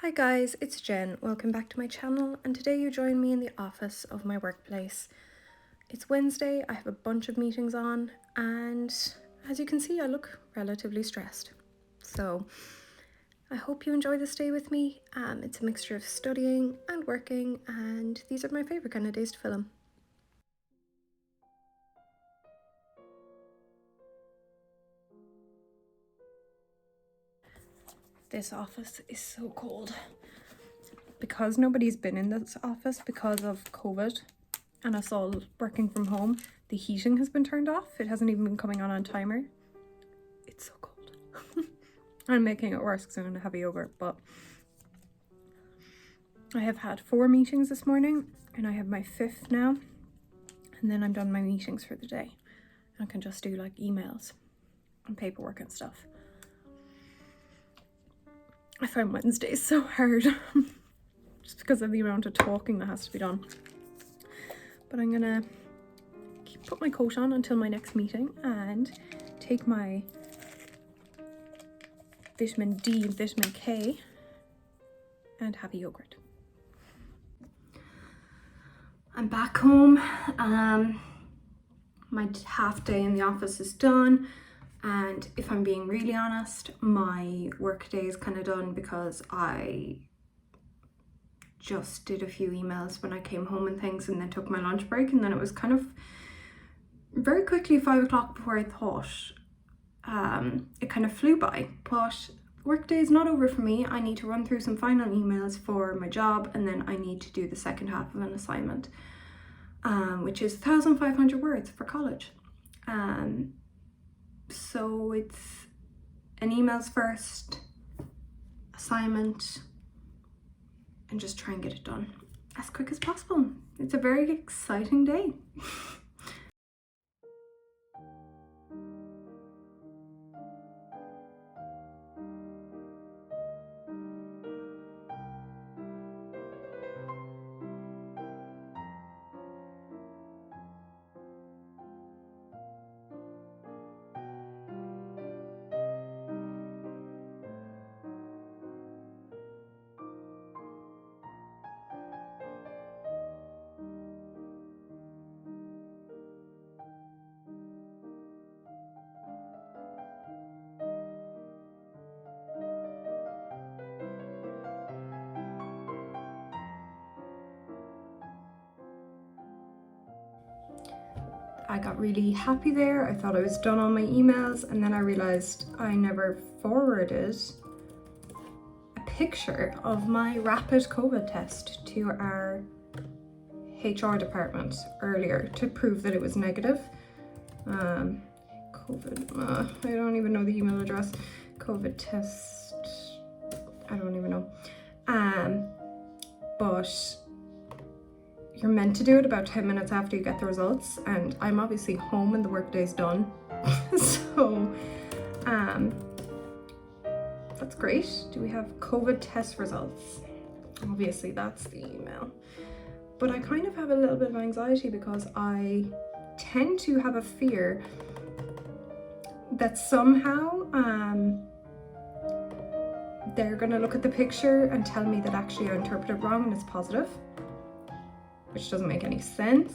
Hi guys, it's Jen. Welcome back to my channel, and today you join me in the office of my workplace. It's Wednesday, I have a bunch of meetings on, and as you can see I look relatively stressed. So I hope you enjoy this day with me. It's a mixture of studying and working, and these are my favourite kind of days to film. This office is so cold. Because nobody's been in this office because of COVID and us all working from home, the heating has been turned off. It hasn't even been coming on timer. It's so cold. I'm making it worse because I'm going to have a yogurt, but I have had 4 meetings this morning and I have my 5th now, and then I'm done my meetings for the day. I can just do like emails and paperwork and stuff. I find Wednesdays so hard just because of the amount of talking that has to be done. But I'm gonna put my coat on until my next meeting and take my vitamin D and vitamin K and have a yogurt. I'm back home. My half day in the office is done, and if I'm being really honest, my work day is kind of done because I just did a few emails when I came home and things, and then took my lunch break, and then it was kind of very quickly 5 o'clock before I thought. It kind of flew by, but work day is not over for me. I need to run through some final emails for my job, and then I need to do the second half of an assignment, which is 1,500 words for college. So it's an emails first, assignment, and just try and get it done as quick as possible. It's a very exciting day. I got really happy there. I thought I was done on my emails, and then I realized I never forwarded a picture of my rapid COVID test to our HR department earlier to prove that it was negative. COVID, I don't even know the email address. COVID test, I don't even know. But you're meant to do it about 10 minutes after you get the results, and I'm obviously home and the workday's done. So that's great. Do we have COVID test results? Obviously that's the email. But I kind of have a little bit of anxiety because I tend to have a fear that somehow they're gonna look at the picture and tell me that actually I interpreted it wrong and it's positive, which doesn't make any sense.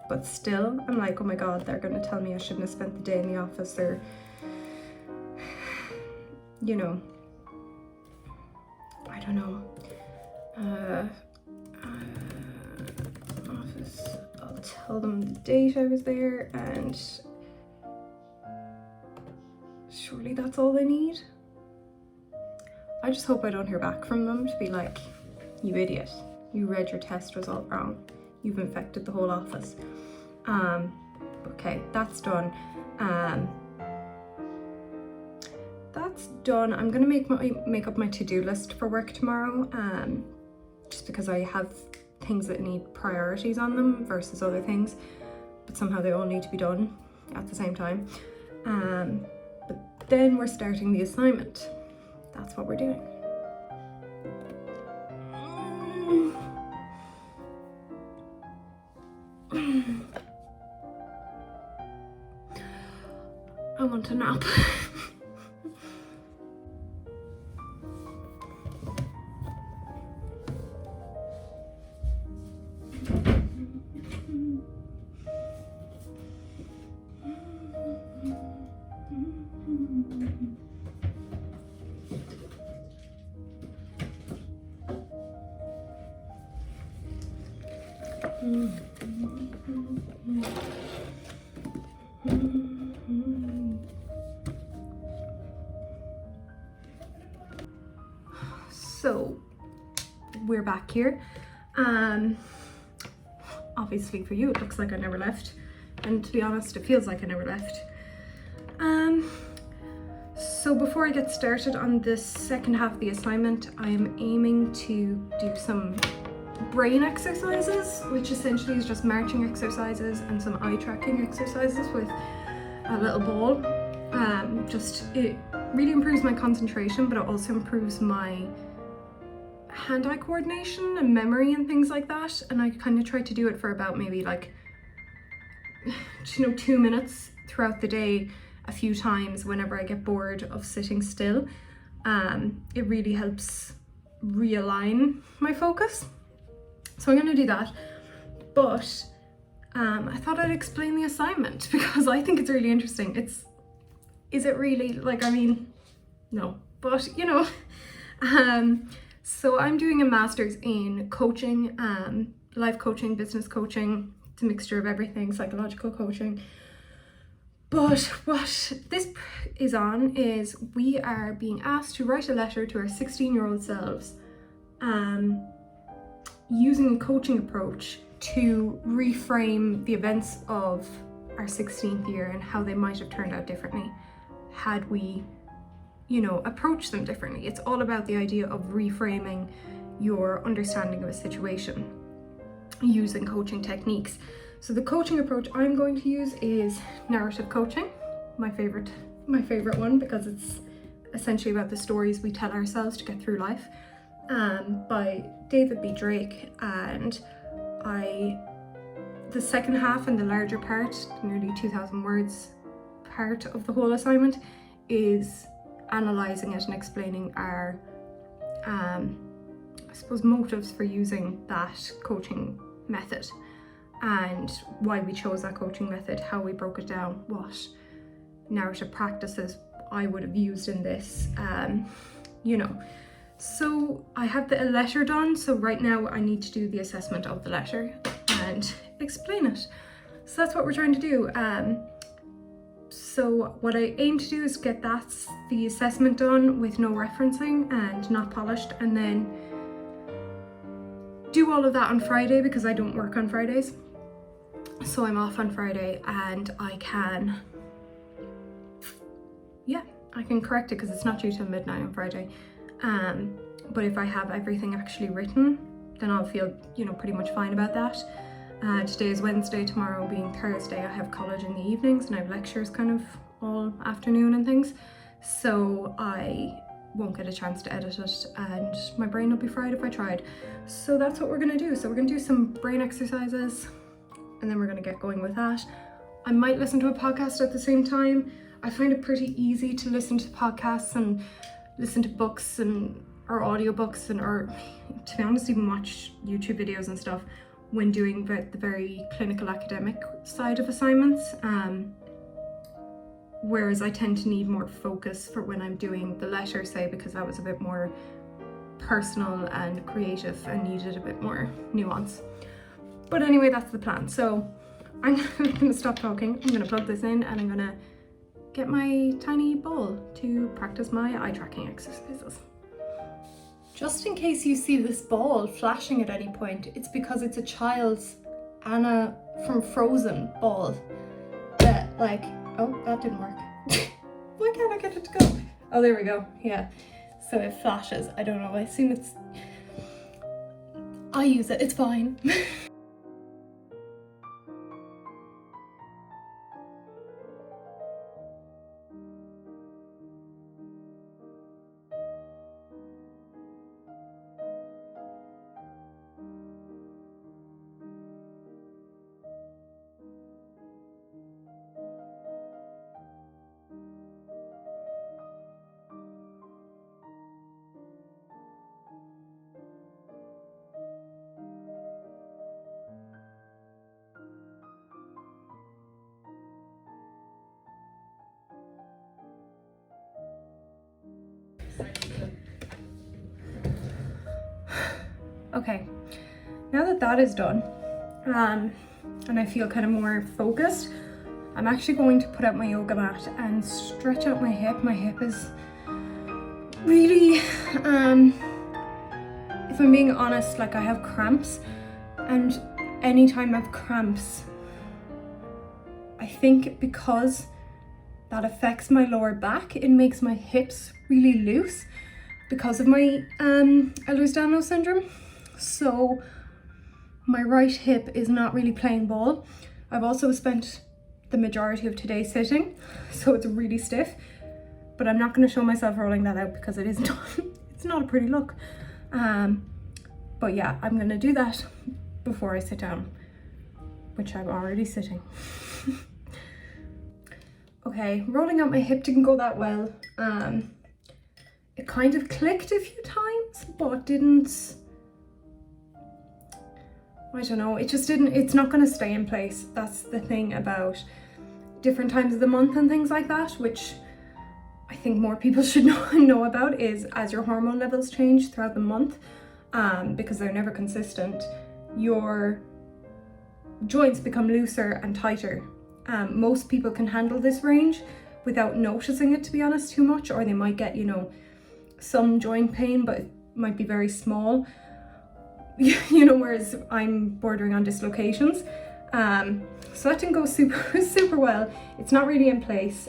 But still, I'm like, oh my god, they're gonna tell me I shouldn't have spent the day in the office, or you know, I don't know. Office, I'll tell them the date I was there, and surely that's all they need. I just hope I don't hear back from them to be like, you idiot, you read your test result wrong, you've infected the whole office. Okay, that's done. That's done. I'm gonna make up my to-do list for work tomorrow, just because I have things that need priorities on them versus other things, but somehow they all need to be done at the same time. But then we're starting the assignment. That's what we're doing. I want a nap. So we're back here. Obviously for you it looks like I never left, and to be honest it feels like I never left. So before I get started on this second half of the assignment, I am aiming to do some brain exercises, which essentially is just marching exercises and some eye tracking exercises with a little ball. It really improves my concentration, but it also improves my hand-eye coordination and memory and things like that. And I kind of try to do it for about maybe like 2 minutes throughout the day, a few times whenever I get bored of sitting still. It really helps realign my focus. So I'm going to do that, but I thought I'd explain the assignment because I think it's really interesting. Is it really, like, I mean, no, but you know. So I'm doing a master's in coaching, life coaching, business coaching. It's a mixture of everything, psychological coaching. But what this is on is we are being asked to write a letter to our 16-year-old selves, using a coaching approach to reframe the events of our 16th year and how they might have turned out differently had we, you know, approached them differently. It's all about the idea of reframing your understanding of a situation using coaching techniques. So the coaching approach I'm going to use is narrative coaching, my favorite one, because it's essentially about the stories we tell ourselves to get through life, by David B. Drake. And the second half and the larger part, nearly 2,000 words part of the whole assignment, is analysing it and explaining our, I suppose, motives for using that coaching method, and why we chose that coaching method, how we broke it down, what narrative practices I would have used in this, you know. So I have the letter done, so right now I need to do the assessment of the letter and explain it. So that's what we're trying to do. So what I aim to do is get the assessment done with no referencing and not polished, and then do all of that on Friday because I don't work on Fridays. So I'm off on Friday and I can correct it because it's not due till midnight on Friday. But if I have everything actually written, then I'll feel, you know, pretty much fine about that. Today is Wednesday, tomorrow being Thursday, I have college in the evenings and I have lectures kind of all afternoon and things. So I won't get a chance to edit it and my brain will be fried if I tried. So that's what we're gonna do. So we're gonna do some brain exercises and then we're gonna get going with that. I might listen to a podcast at the same time. I find it pretty easy to listen to podcasts and listen to books or audiobooks or to be honest, even watch YouTube videos and stuff when doing the very clinical academic side of assignments. Whereas I tend to need more focus for when I'm doing the letter, say, because that was a bit more personal and creative and needed a bit more nuance. But anyway, that's the plan. So I'm gonna stop talking, I'm gonna plug this in and I'm gonna get my tiny ball to practice my eye tracking exercises. Just in case you see this ball flashing at any point, it's because it's a child's Anna from Frozen ball. That, like, oh, that didn't work. Why can't I get it to go? Oh, there we go, yeah. So it flashes, I don't know, I assume it's... I use it, it's fine. Okay, now that that is done, and I feel kind of more focused, I'm actually going to put out my yoga mat and stretch out my hip. My hip is really, if I'm being honest, like I have cramps, and anytime I have cramps, I think because that affects my lower back, it makes my hips really loose because of my Ehlers-Danlos syndrome. So my right hip is not really playing ball. I've also spent the majority of today sitting, so it's really stiff, but I'm not going to show myself rolling that out because it is not, it's not a pretty look. But yeah, I'm going to do that before I sit down, which I'm already sitting. Okay, rolling out my hip didn't go that well. It kind of clicked a few times, but didn't, I don't know, it just didn't, it's not going to stay in place. That's the thing about different times of the month and things like that, which I think more people should know about, is as your hormone levels change throughout the month, because they're never consistent, your joints become looser and tighter. Most people can handle this range without noticing it, to be honest, too much, or they might get, you know, some joint pain, but it might be very small, you know, whereas I'm bordering on dislocations. So that didn't go super well. It's not really in place.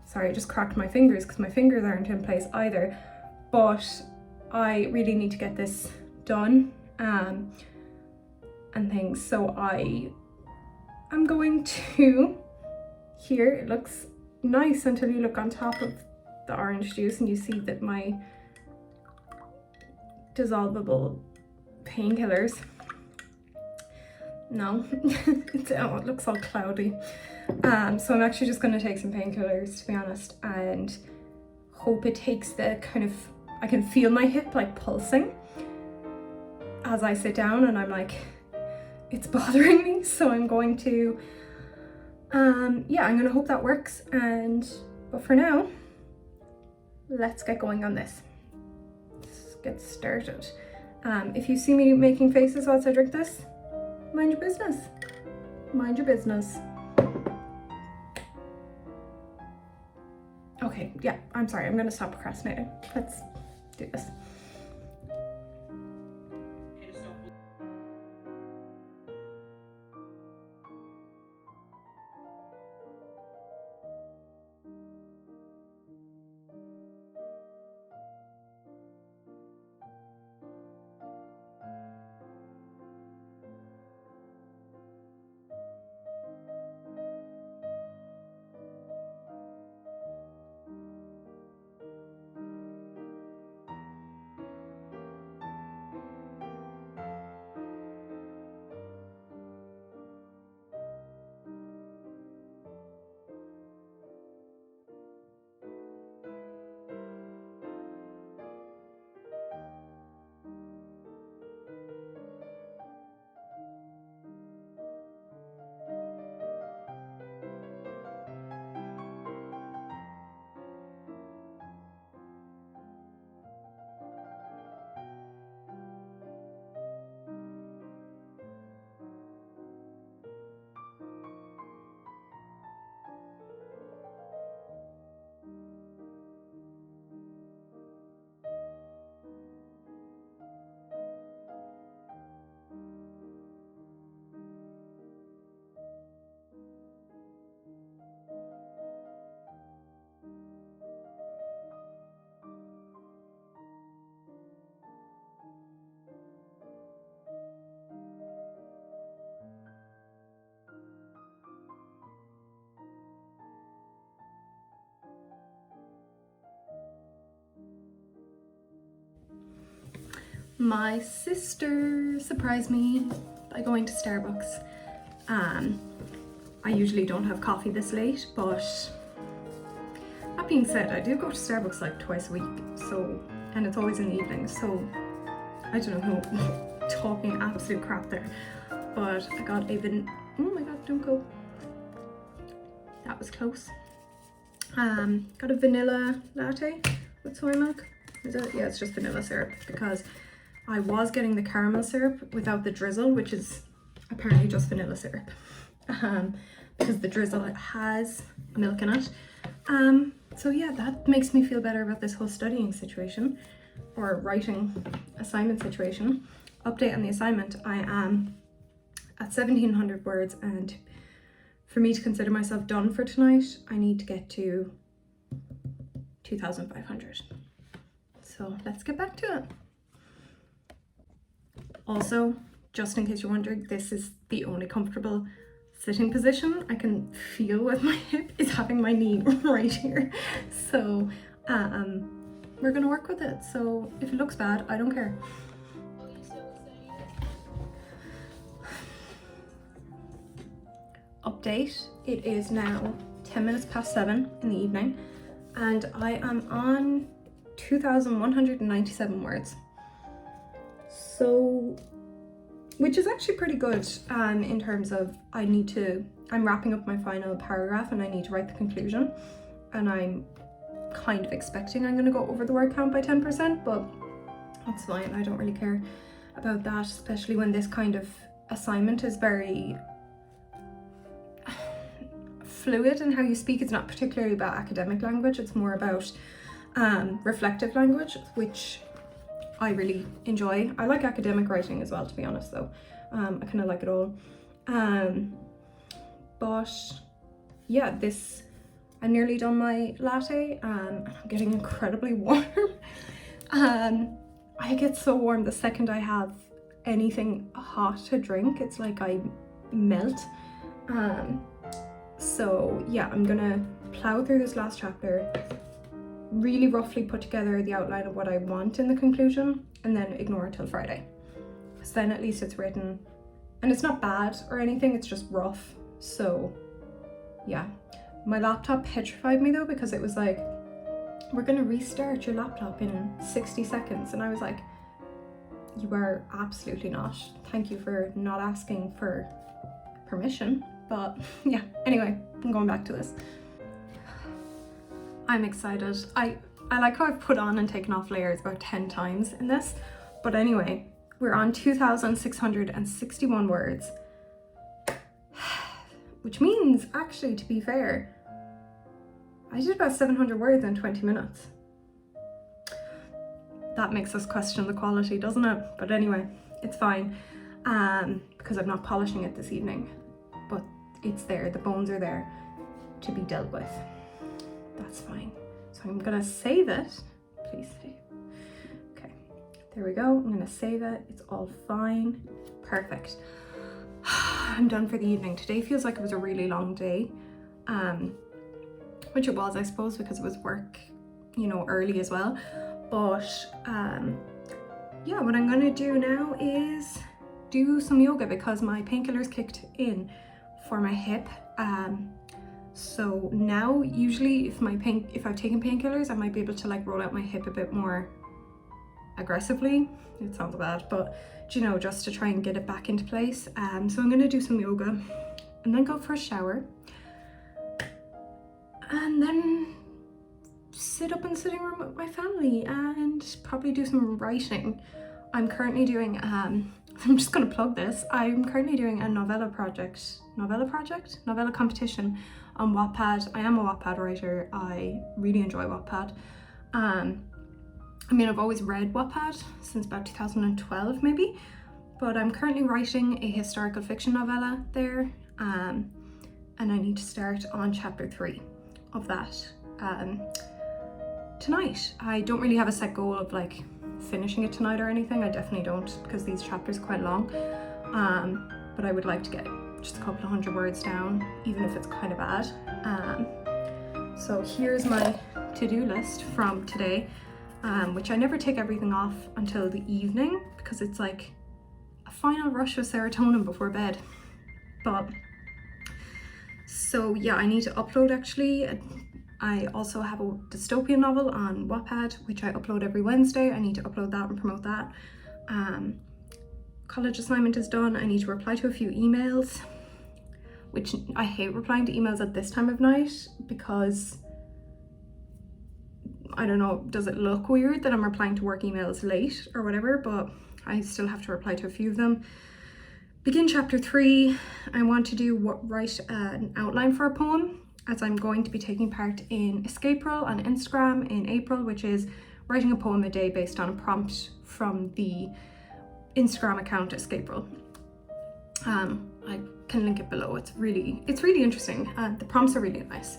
Sorry, I just cracked my fingers because my fingers aren't in place either, but I really need to get this done and things. So I'm going to, here it looks nice until you look on top of the orange juice and you see that my dissolvable painkillers, no, it looks all cloudy. So I'm actually just going to take some painkillers, to be honest, and hope it takes the kind of, I can feel my hip like pulsing as I sit down, and I'm like, it's bothering me. So I'm going to, yeah, I'm going to hope that works. But for now, let's get going on this. Let's get started. If you see me making faces whilst I drink this, mind your business. Mind your business. Okay, yeah, I'm sorry, I'm gonna stop procrastinating. Let's do this. My sister surprised me by going to Starbucks. I usually don't have coffee this late, but that being said, I do go to Starbucks like twice a week, so, and it's always in the evening, so I don't know who talking absolute crap there, but I got a oh my god, don't go. That was close. Got a vanilla latte with soy milk. Is it? Yeah, it's just vanilla syrup because I was getting the caramel syrup without the drizzle, which is apparently just vanilla syrup, because the drizzle has milk in it. So yeah, that makes me feel better about this whole studying situation, or writing assignment situation. Update on the assignment, I am at 1700 words, and for me to consider myself done for tonight, I need to get to 2500. So let's get back to it. Also, just in case you're wondering, this is the only comfortable sitting position I can feel with my hip, is having my knee right here. So we're gonna work with it. So if it looks bad, I don't care. Update, it is now 10 minutes past 7 in the evening, and I am on 2197 words. So, which is actually pretty good in terms of I'm wrapping up my final paragraph and I need to write the conclusion, and I'm kind of expecting I'm gonna go over the word count by 10%, but that's fine. I don't really care about that, especially when this kind of assignment is very fluid in how you speak. It's not particularly about academic language, it's more about reflective language, which I really enjoy. I like academic writing as well, to be honest, though. I kind of like it all. But yeah, I'm nearly done my latte, and I'm getting incredibly warm. I get so warm the second I have anything hot to drink. It's like I melt. So yeah, I'm gonna plow through this last chapter, really roughly put together the outline of what I want in the conclusion, and then ignore it till Friday. So then at least it's written, and it's not bad or anything, it's just rough. So yeah, my laptop petrified me though, because it was like, we're gonna restart your laptop in 60 seconds. And I was like, you are absolutely not. Thank you for not asking for permission. But yeah, anyway, I'm going back to this. I'm excited. I like how I've put on and taken off layers about 10 times in this. But anyway, we're on 2661 words. Which means, actually, to be fair, I did about 700 words in 20 minutes. That makes us question the quality, doesn't it? But anyway, it's fine, because I'm not polishing it this evening. But it's there, the bones are there to be dealt with. That's fine. So I'm gonna save it. Please save. Okay, there we go. I'm gonna save it. It's all fine. Perfect. I'm done for the evening. Today feels like it was a really long day, which it was, I suppose, because it was work, early as well. But yeah, what I'm gonna do now is do some yoga, because my painkillers kicked in for my hip. So now, usually if I've taken painkillers, I might be able to like roll out my hip a bit more aggressively. It sounds bad, but just to try and get it back into place. So I'm gonna do some yoga and then go for a shower, and then sit up in the sitting room with my family and probably do some writing. I'm currently doing, I'm just gonna plug this. I'm currently doing a novella competition on Wattpad. I am a Wattpad writer. I really enjoy Wattpad. I've always read Wattpad since about 2012 maybe, but I'm currently writing a historical fiction novella there, and I need to start on chapter 3 of that tonight. I don't really have a set goal of like finishing it tonight or anything. I definitely don't, because these chapters are quite long, but I would like to get just a couple of 100 words down, even if it's kind of bad. So here's my to-do list from today, which I never take everything off until the evening, because it's like a final rush of serotonin before bed. But so yeah, I need to upload actually. I also have a dystopian novel on Wattpad, which I upload every Wednesday. I need to upload that and promote that. College assignment is done. I need to reply to a few emails, which I hate replying to emails at this time of night, because I don't know, does it look weird that I'm replying to work emails late or whatever? But I still have to reply to a few of them, begin chapter 3. I want to write an outline for a poem, as I'm going to be taking part in Escape Roll on Instagram in April, which is writing a poem a day based on a prompt from the Instagram account Escape Roll. I can link it below. It's really interesting. The prompts are really nice.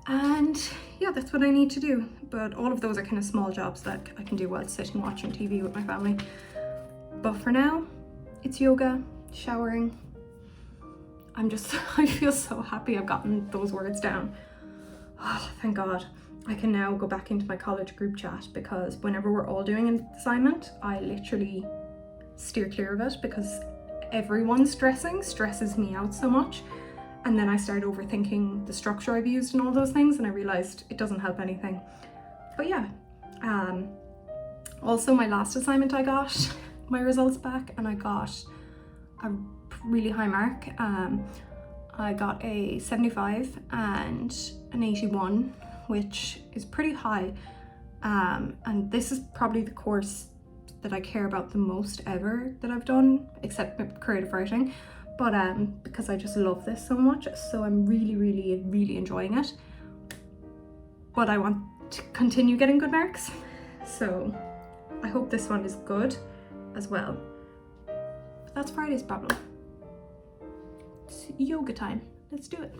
And yeah, that's what I need to do. But all of those are kind of small jobs that I can do while sitting watching TV with my family. But for now, it's yoga, showering. I feel so happy I've gotten those words down. Oh, thank God. I can now go back into my college group chat, because whenever we're all doing an assignment, I literally steer clear of it because everyone stresses me out so much. And then I started overthinking the structure I've used and all those things, and I realized it doesn't help anything. But yeah, also my last assignment, I got my results back and I got a really high mark. I got a 75 and an 81, which is pretty high. And this is probably the course that I care about the most ever that I've done, except creative writing. But because I just love this so much, so I'm really enjoying it. But I want to continue getting good marks, so I hope this one is good as well. But that's Friday's problem. It's yoga time. Let's do it.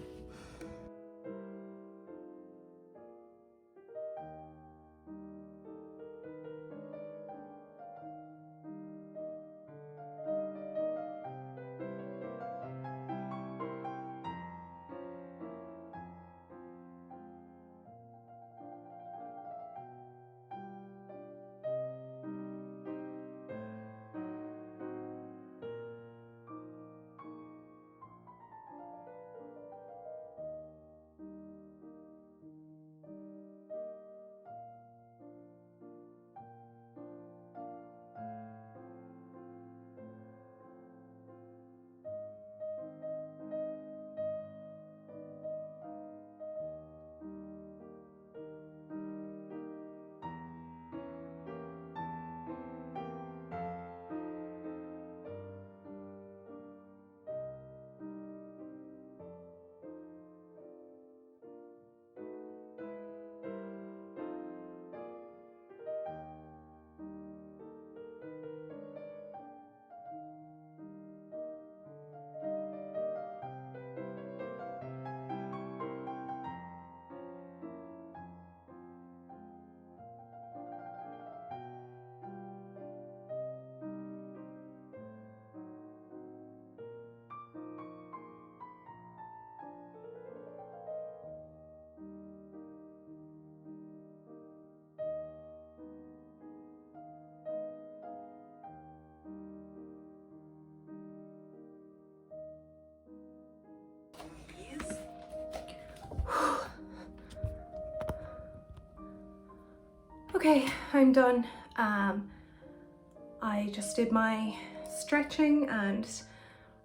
Okay, I'm done. I just did my stretching and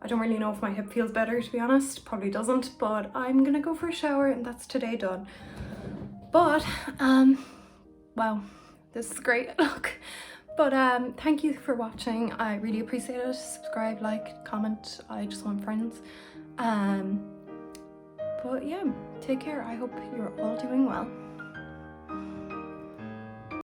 I don't really know if my hip feels better, to be honest. Probably doesn't, but I'm gonna go for a shower and that's today done. But, wow, this is great, look. But thank you for watching. I really appreciate it. Subscribe, like, comment. I just want friends. But yeah, take care. I hope you're all doing well.